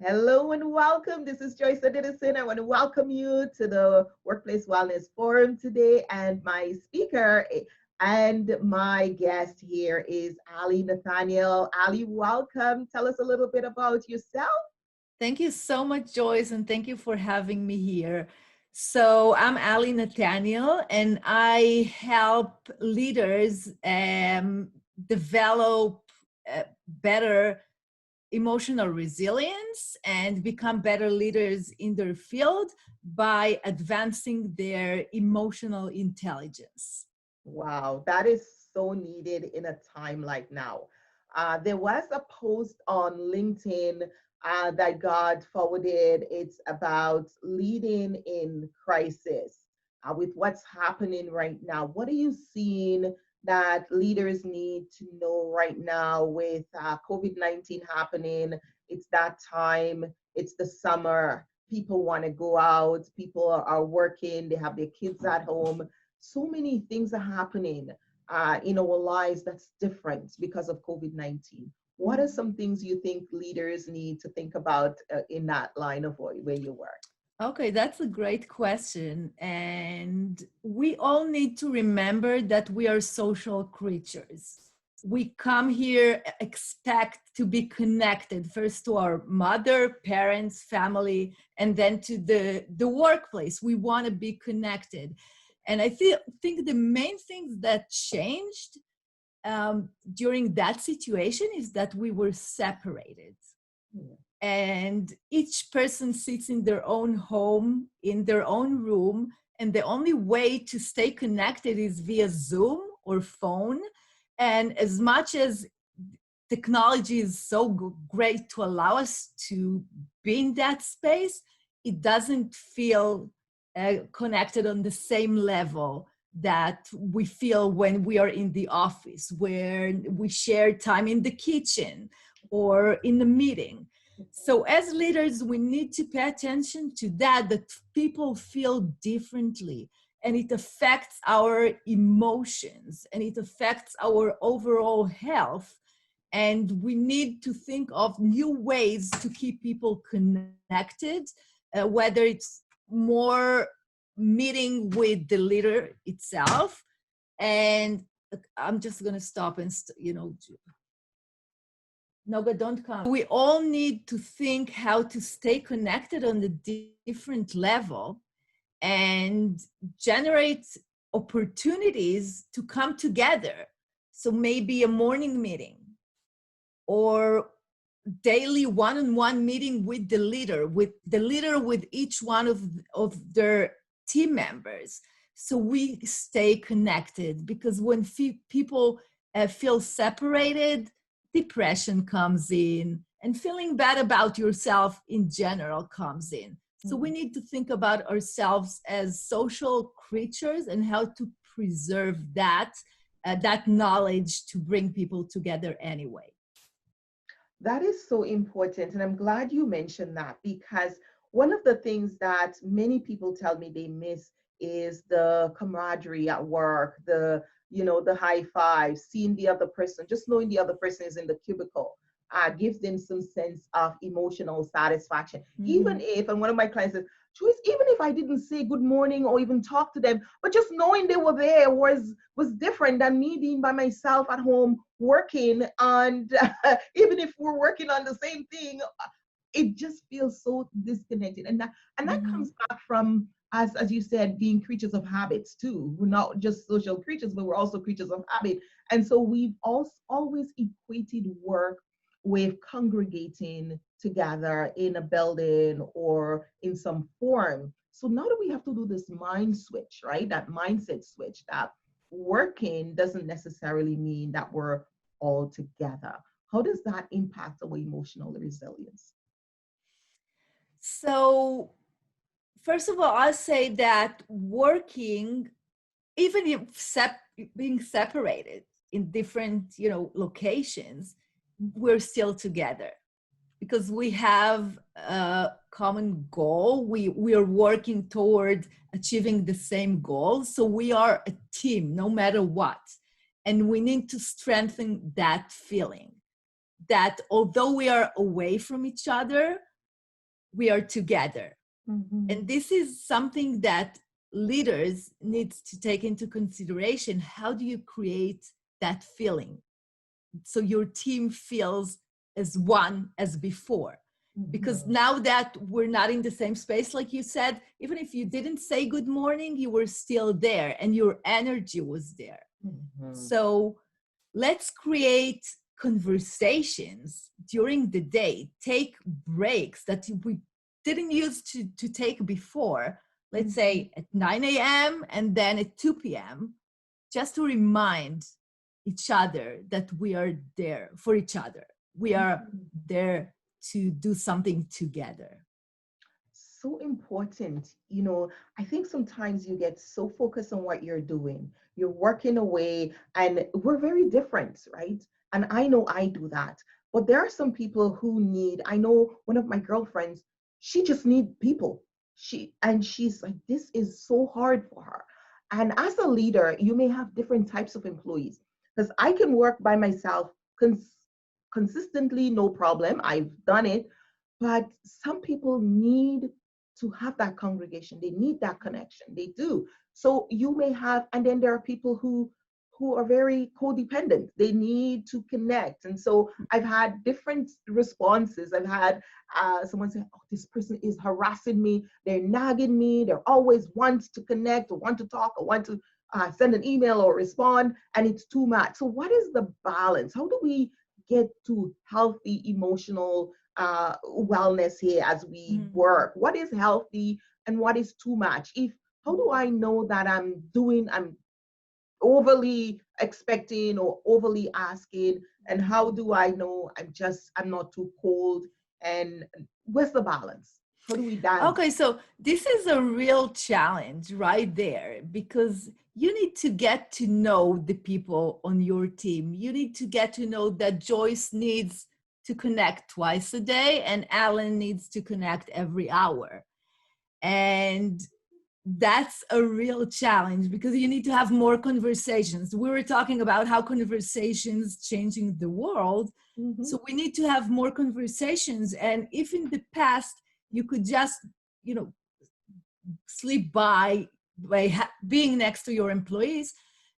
Hello and welcome. This is Joyce Edison. I want to welcome you to the Workplace Wellness Forum today. And my speaker and my guest here is Ali Nathaniel. Ali, welcome. Tell us a little bit about yourself. Thank you so much, Joyce, and thank you for having me here. So I'm Ali Nataniel, and I help leaders develop better emotional resilience and become better leaders in their field by advancing their emotional intelligence. Wow, that is so needed in a time like now. There was a post on LinkedIn that God forwarded. It's about leading in crisis with what's happening right now. What are you seeing that leaders need to know right now with COVID-19 happening? It's that time, it's the summer. People want to go out, people are working, they have their kids at home. So many things are happening in our lives that's different because of COVID-19. What are some things you think leaders need to think about in that line of where you work? Okay, that's a great question. And we all need to remember that we are social creatures. We come here expect to be connected first to our mother, parents, family, and then to the workplace. We want to be connected. And I think the main things that changed during that situation is that we were separated. Yeah. And each person sits in their own home, in their own room, and the only way to stay connected is via Zoom or phone. And as much as technology is so great to allow us to be in that space, it doesn't feel connected on the same level that we feel when we are in the office, where we share time in the kitchen or in the meeting. So as leaders, we need to pay attention to that people feel differently, and it affects our emotions and it affects our overall health. And we need to think of new ways to keep people connected, whether it's more meeting with the leader itself. And I'm just going to stop and, Noga, don't come. We all need to think how to stay connected on the different level and generate opportunities to come together. So maybe a morning meeting or daily one-on-one meeting with the leader, with each one of their team members. So we stay connected, because when people feel separated, depression comes in, and feeling bad about yourself in general comes in. So we need to think about ourselves as social creatures and how to preserve that knowledge to bring people together anyway. That is so important. And I'm glad you mentioned that, because one of the things that many people tell me they miss is the camaraderie at work, the high five, seeing the other person, just knowing the other person is in the cubicle. Gives them some sense of emotional satisfaction. Mm-hmm. Even if, and one of my clients says, Joyce, even if I didn't say good morning or even talk to them, but just knowing they were there was different than me being by myself at home working. And even if we're working on the same thing, it just feels so disconnected. And that mm-hmm. comes back from, as you said, being creatures of habits too. We're not just social creatures, but we're also creatures of habit. And so we've always equated work with congregating together in a building or in some form. So now that we have to do this mind switch, right? That mindset switch, that working doesn't necessarily mean that we're all together. How does that impact our emotional resilience? So, first of all, I'll say that working, even if being separated in different, locations, we're still together because we have a common goal. We are working toward achieving the same goal. So we are a team, no matter what. And we need to strengthen that feeling that although we are away from each other, we are together. Mm-hmm. And this is something that leaders need to take into consideration. How do you create that feeling so your team feels as one as before? Because Mm-hmm. now that we're not in the same space, like you said, even if you didn't say good morning, you were still there and your energy was there. Mm-hmm. So let's create conversations during the day, take breaks that we didn't use to take before, let's Mm-hmm. say at 9 a.m. and then at 2 p.m., just to remind each other that we are there for each other. We are Mm-hmm. there to do something together. So important. I think sometimes you get so focused on what you're doing. You're working away, and we're very different, right? And I know I do that. But there are some people who need, I know one of my girlfriends, she just need people. She's like, this is so hard for her. And as a leader, you may have different types of employees. Because I can work by myself consistently, no problem. I've done it. But some people need to have that congregation. They need that connection. They do. So you may have, and then there are people who are very codependent. They need to connect. And so I've had different responses. I've had someone say, oh, this person is harassing me. They're nagging me. They're always want to connect or want to talk or want to send an email or respond, and it's too much. So what is the balance? How do we get to healthy emotional wellness here as we Mhm. work? What is healthy and what is too much? If How do I know that I'm overly expecting or overly asking, and how do I know I'm not too cold? And where's the balance? How do we dance? Okay, so this is a real challenge right there because you need to get to know the people on your team. You need to get to know that Joyce needs to connect twice a day and Alan needs to connect every hour. And that's a real challenge because you need to have more conversations. We were talking about how conversations changing the world. Mm-hmm. So we need to have more conversations. And if in the past you could just, you know, slip by being next to your employees,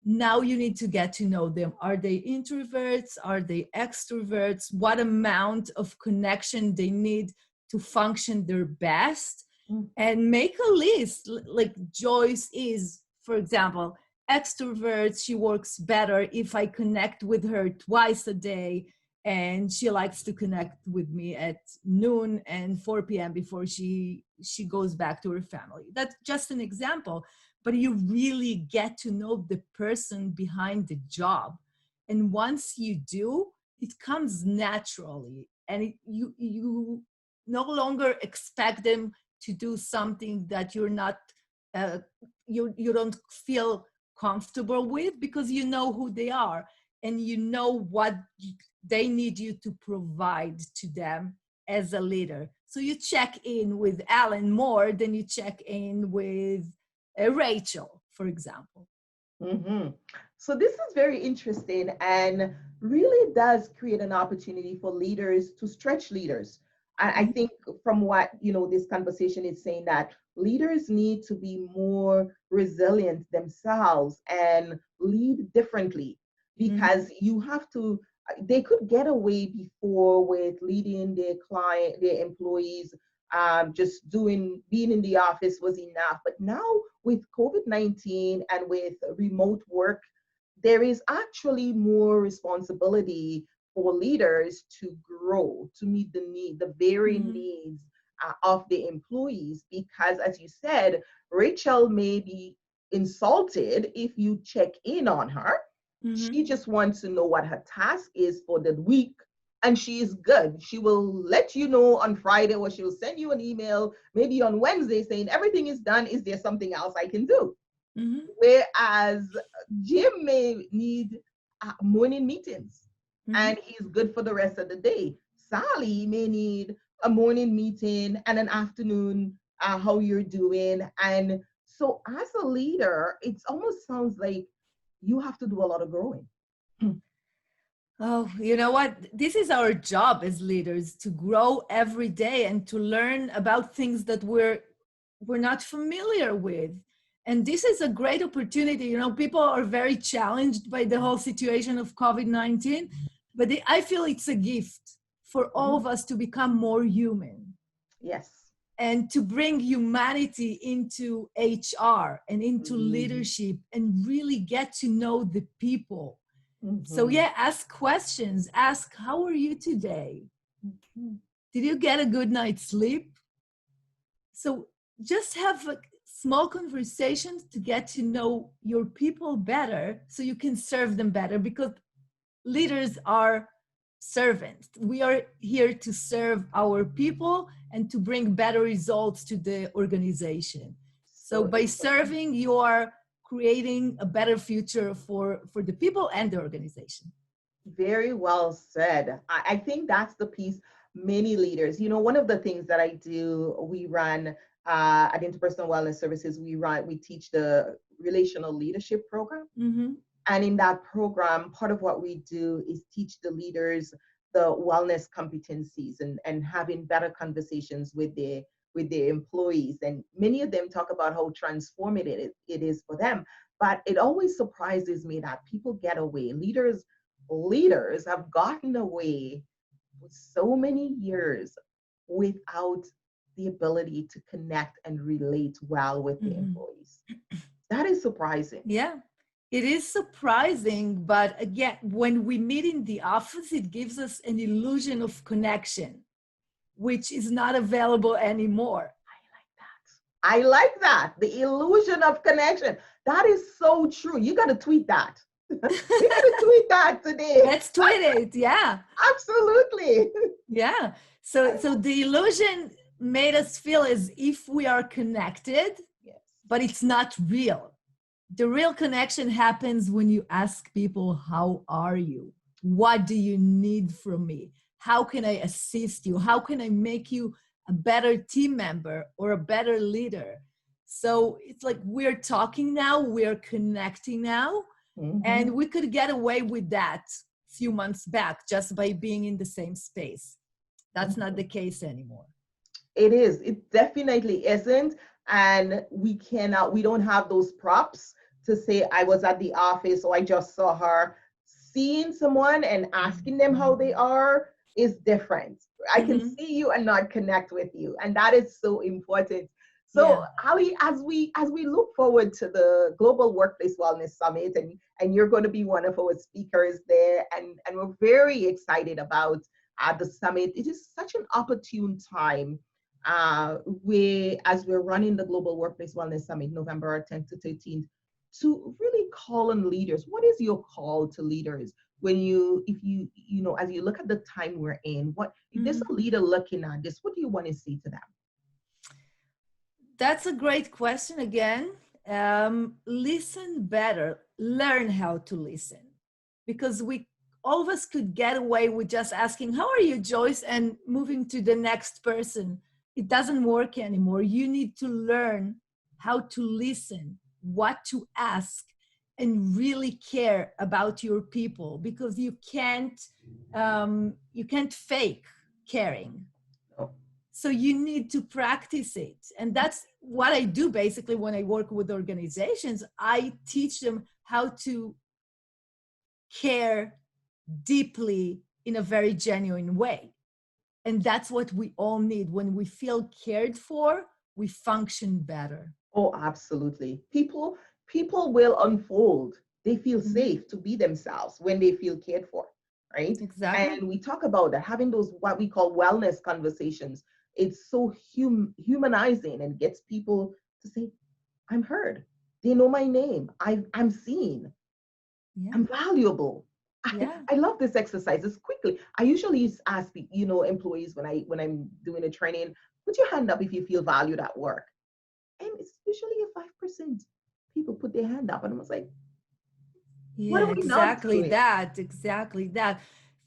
now you need to get to know them. Are they introverts? Are they extroverts? What amount of connection they need to function their best? And make a list. Like Joyce is, for example, extrovert. She works better if I connect with her twice a day, and she likes to connect with me at noon and 4 p.m. before she goes back to her family. That's just an example, but you really get to know the person behind the job, and once you do, it comes naturally, and you no longer expect them to do something that you're not uh, you don't feel comfortable with, because you know who they are and you know what they need you to provide to them as a leader. So you check in with Alan more than you check in with Rachel, for example. Mm-hmm. So this is very interesting and really does create an opportunity for leaders to stretch leaders. I Mhm. think from what this conversation is saying, that leaders need to be more resilient themselves and lead differently, Mhm. because you have to. They could get away before with leading their client, their employees, just being in the office was enough. But now with COVID-19 and with remote work, there is actually more responsibility for leaders to grow, to meet the varying Mhm. needs of the employees. Because as you said, Rachel may be insulted if you check in on her. Mhm. She just wants to know what her task is for the week, and she is good. She will let you know on Friday, or she'll send you an email maybe on Wednesday saying everything is done. Is there something else I can do? Mhm. Whereas Jim may need morning meetings Mhm. and he's good for the rest of the day. Sally may need a morning meeting and an afternoon, how you're doing. And so, as a leader, it almost sounds like you have to do a lot of growing. Oh, you know what? This is our job as leaders, to grow every day and to learn about things that we're not familiar with. And this is a great opportunity. You know, people are very challenged by the whole situation of COVID-19, but I feel it's a gift for all Mhm. of us to become more human Yes. and to bring humanity into HR and into Mhm. leadership and really get to know the people. So Mhm. yeah, ask questions. Ask, how are you today? Mhm. Did you get a good night's sleep? So just have small conversations to get to know your people better so you can serve them better, because leaders are servants. We are here to serve our people and to bring better results to the organization. So So by important. serving, you are creating a better future for the people and the organization. Very well said. I think that's the piece many leaders, one of the things that I do, we run at Interpersonal Wellness Services, we teach the relational leadership program. Mm-hmm. And in that program, part of what we do is teach the leaders the wellness competencies and having better conversations with their employees. And many of them talk about how transformative it is for them. But it always surprises me that people get away. Leaders have gotten away for so many years without the ability to connect and relate well with the Mm-hmm. employees. That is surprising. Yeah, it is surprising, but again, when we meet in the office, it gives us an illusion of connection, which is not available anymore. I like that. The illusion of connection. That is so true. You got to tweet that. We got to tweet that today. Let's tweet it. Yeah. Absolutely. Yeah. So the illusion made us feel as if we are connected, Yes. but it's not real. The real connection happens when you ask people, how are you? What do you need from me? How can I assist you? How can I make you a better team member or a better leader? So it's like we're talking now, we're connecting now, Mhm. and we could get away with that a few months back just by being in the same space. That's not the case anymore. It is. It definitely isn't. And we don't have those props to say, I was at the office or I just saw her. Seeing someone and asking them how they are is different. I can Mm-hmm. see you and not connect with you. And that is so important. So Yeah. Ali, as we look forward to the Global Workplace Wellness Summit, and you're going to be one of our speakers there, and we're very excited about the summit. It is such an opportune time as we're running the Global Workplace Wellness Summit, November 10th to 13th, to really call on leaders. What is your call to leaders when if as you look at the time we're in, if there's Mm-hmm. a leader looking at this, what do you want to say to them? That's a great question again. Listen better, learn how to listen. Because all of us could get away with just asking, how are you, Joyce? And moving to the next person. It doesn't work anymore. You need to learn how to listen, what to ask, and really care about your people, because you can't fake caring. Oh, So you need to practice it. And that's what I do basically when I work with organizations. I teach them how to care deeply in a very genuine way. And that's what we all need. When we feel cared for, we function better. oh, absolutely. People will unfold. They feel Mhm. safe to be themselves when they feel cared for, right? Exactly. And we talk about that, having those what we call wellness conversations. It's so humanizing and gets people to say, I'm heard. They know my name. I'm seen. Yeah. I'm valuable. Yeah. I love this exercise. It's quickly. I usually ask employees when I'm doing a training, put your hand up if you feel valued at work. And it's usually a 5% people put their hand up. And I was like, what Yeah, are we not exactly doing? that. Exactly that.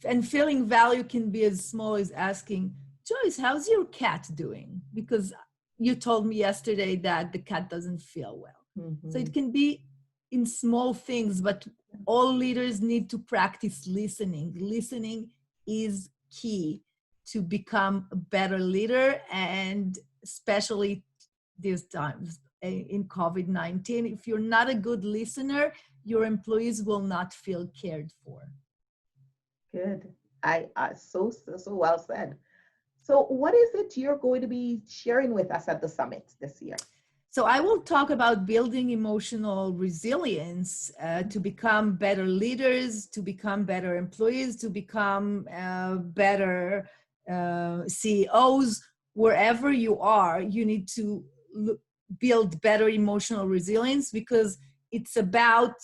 And feeling value can be as small as asking, Joyce, how's your cat doing? Because you told me yesterday that the cat doesn't feel well. So Mm-hmm. it can be in small things, but all leaders need to practice listening. Listening is key to become a better leader, and especially these times in COVID-19. If you're not a good listener, your employees will not feel cared for. Good. So well said. So what is it you're going to be sharing with us at the summit this year? So I will talk about building emotional resilience to become better leaders, to become better employees, to become better CEOs. Wherever you are, you need to build better emotional resilience, because it's about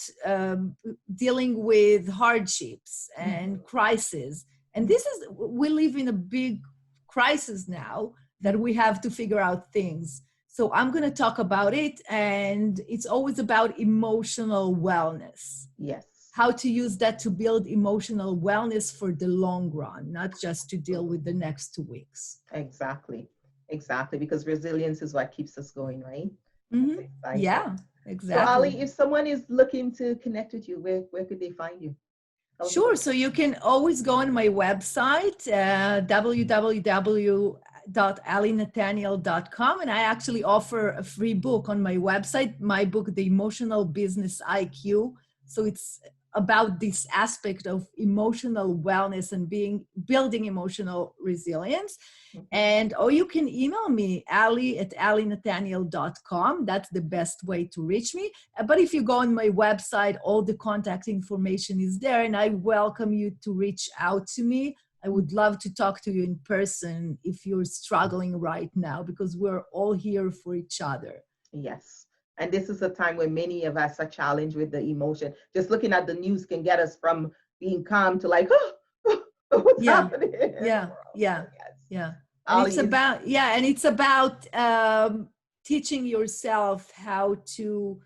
dealing with hardships and crises. And we live in a big crisis now that we have to figure out things. So I'm going to talk about it, and it's always about emotional wellness. Yes. How to use that to build emotional wellness for the long run, not just to deal with the next 2 weeks. Exactly. Exactly. Because resilience is what keeps us going, right? Mm-hmm. Yeah, exactly. So Ali, if someone is looking to connect with you, where could they find you? Sure. So you can always go on my website, www.alinataniel.com. And I actually offer a free book on my website, my book, The Emotional Business IQ. So it's about this aspect of emotional wellness and building emotional resilience. And or you can email me, ali@alinataniel.com. That's the best way to reach me. But if you go on my website, all the contact information is there, and I welcome you to reach out to me. I would love to talk to you in person if you're struggling right now, because we're all here for each other. Yes. And this is a time when many of us are challenged with the emotion. Just looking at the news can get us from being calm to like, oh, what's happening? Yeah. Yes. And it's about teaching yourself how to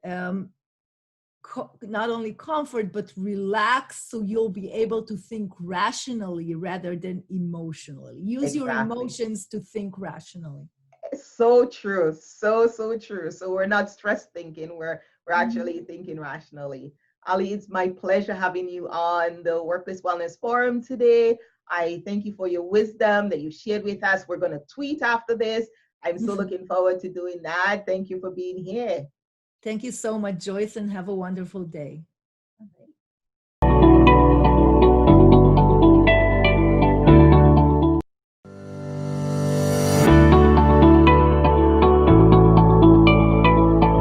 not only comfort but relax, so you'll be able to think rationally rather than emotionally. Use your emotions to think rationally. So true. So true. So we're not stress thinking, we're actually thinking rationally. Ali, it's my pleasure having you on the Workplace Wellness Forum today. I thank you for your wisdom that you shared with us. We're going to tweet after this. I'm so looking forward to doing that. Thank you for being here. Thank you so much, Joyce, and have a wonderful day.